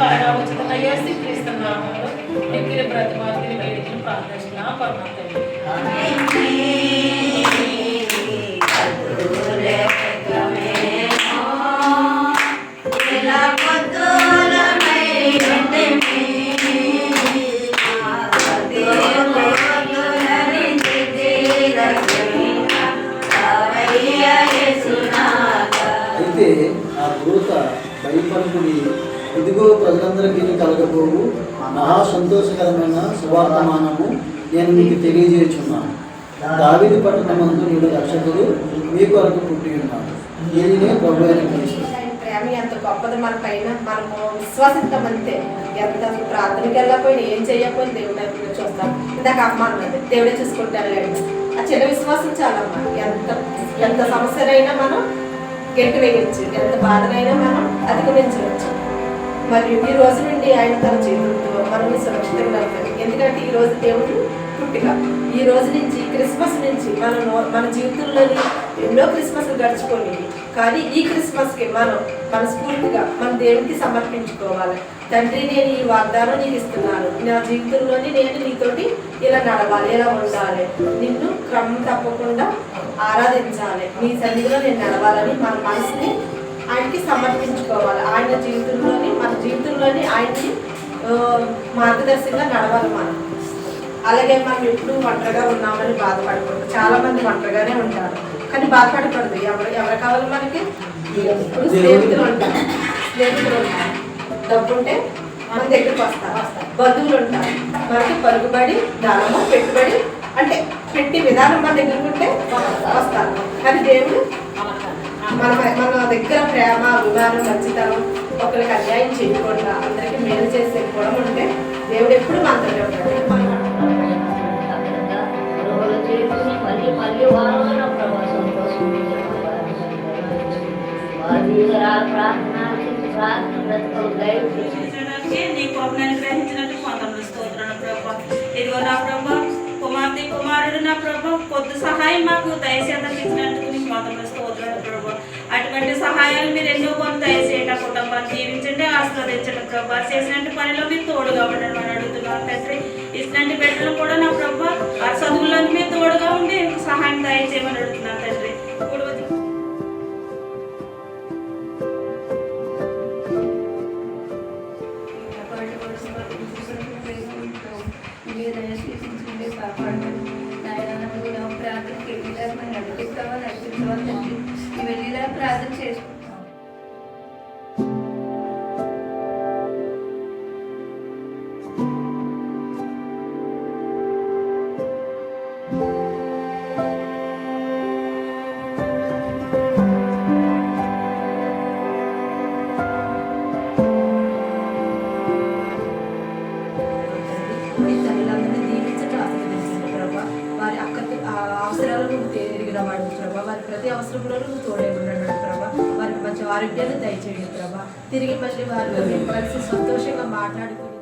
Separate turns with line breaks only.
త్వరగా ఉచిత యేసుక్రీస్తున్నాము ఎక్కిన ప్రతిమాతిని వేడికి ప్రార్థిస్తున్నా పరమాత్మ.
అయితే ఆ దూత భయపడుకుని, ఇదిగో ప్రజలందరికీ కలగబోవు మహా సంతోషకరమైన సువార్తమానము నేను మీకు తెలియజేయుచున్నాను. దావీదు పట్టణమందు నీడు రక్షకుడు మీ కొరకు పుట్టి ఉన్నాడు. ఈయనే ప్రభు అయిన క్రీస్తు.
ప్రేమ ఎంత గొప్పది మన పైన. మనము విశ్వాసిస్తామంతే. ఎంత ప్రార్థనకి వెళ్ళకపోయినా ఏం చేయకపోయినా దేవుడు చూస్తాం. ఇందాక అమ్మాను అది దేవుడే చూసుకుంటారు కానీ ఆ చిన్న విశ్వాసం చాలమ్మా. ఎంత సమస్యనైనా మనం గట్టి వేయచ్చు, ఎంత బాధనైనా మనం అధిగమించవచ్చు. మరియు ఈ రోజు నుండి ఆయన తన జీవితంతో మనల్ని సురక్షితంగా అవుతాడు. ఎందుకంటే ఈ రోజు దేవుడు పుట్టిక. ఈ రోజు నుంచి క్రిస్మస్ నుంచి మన జీవితంలోని ఎన్నో క్రిస్మస్ గడుచుకొని, కానీ ఈ క్రిస్మస్కి మనం మనస్ఫూర్తిగా మన దేవునికి సమర్పించుకోవాలి. తండ్రి, నేను ఈ వాగ్దానం నీకు ఇస్తున్నాను. నా జీవితంలోని నేను నీతోటి ఇలా నడవాలి, ఇలా ఉండాలి, నిన్ను క్రమం తప్పకుండా ఆరాధించాలి, నీ సన్నిధిలో నేను నడవాలని మన మనసుని ఆయనకి సమర్పించుకోవాలి. ఆయన జీవితంలోని మన జీవితంలోని ఆయనకి మార్గదర్శకంగా నడవాలి మనం. అలాగే మనం ఎప్పుడు ఒంటరిగా ఉన్నామని బాధపడకూడదు. చాలా మంది ఒంటరిగానే ఉంటారు, కానీ బాధపడకూడదు. ఎవరు కావాలి మనకి? ఇప్పుడు స్నేహితులు ఉంటారు, డబ్బు ఉంటే మన దగ్గరికి వస్తారు, బంధువులు ఉంటారు, మనకి పరుగుబడి ధనము పెట్టుబడి అంటే పెట్టి విధానం మన దగ్గరకు ఉంటే వస్తారు. కానీ దేవుడు మన దగ్గర ప్రేమ, అభిమానం, మంచితనం, ఒకరికి అన్యాయం చేయకుండా అందరికీ మేలు చేసే గుణం ఉంటే దేవుడు ఎప్పుడు మనతోనే ఉంటాడు.
నీకు గ్రహించినట్టు కొంతమంది స్తోత్రాలు ప్రభా. ఇదిగో నా ప్రభా, కుమారుడు నా ప్రభా, కొద్ది సహాయం మాకు దయచేత ఇచ్చినందుకు నీకు కొంతమంది స్తోత్రాలు ప్రభా. అటువంటి సహాయాలు మీరు ఎన్నో కొంత దయచేయండి. ఆ కుటుంబాన్ని జీవించండి, ఆస్వాదించండి ప్రభా. చేసినట్టు పనిలో మీరు తోడుగా ఉండండి అని అడుగుతున్నాను తండ్రి. ఇట్లాంటి బిడ్డలు కూడా నా ప్రభా ఆ చదువుల్లో మీరు తోడుగా ఉండి సహాయం దయచేయమని అడుగుతున్నాను తండ్రి.
ప్రార్థన చేసుకుంటాం.
అవసరాలను ఎరిగిన వాడు ప్రభా, వారి ప్రతి అవసరంలో నువ్వు తోడే ఉన్నాడు ప్రభా. వారికి మంచి ఆరోగ్యాన్ని దయచేయండి ప్రభా. తిరిగి మళ్ళీ వారితో కలిసి సంతోషంగా మాట్లాడుకుని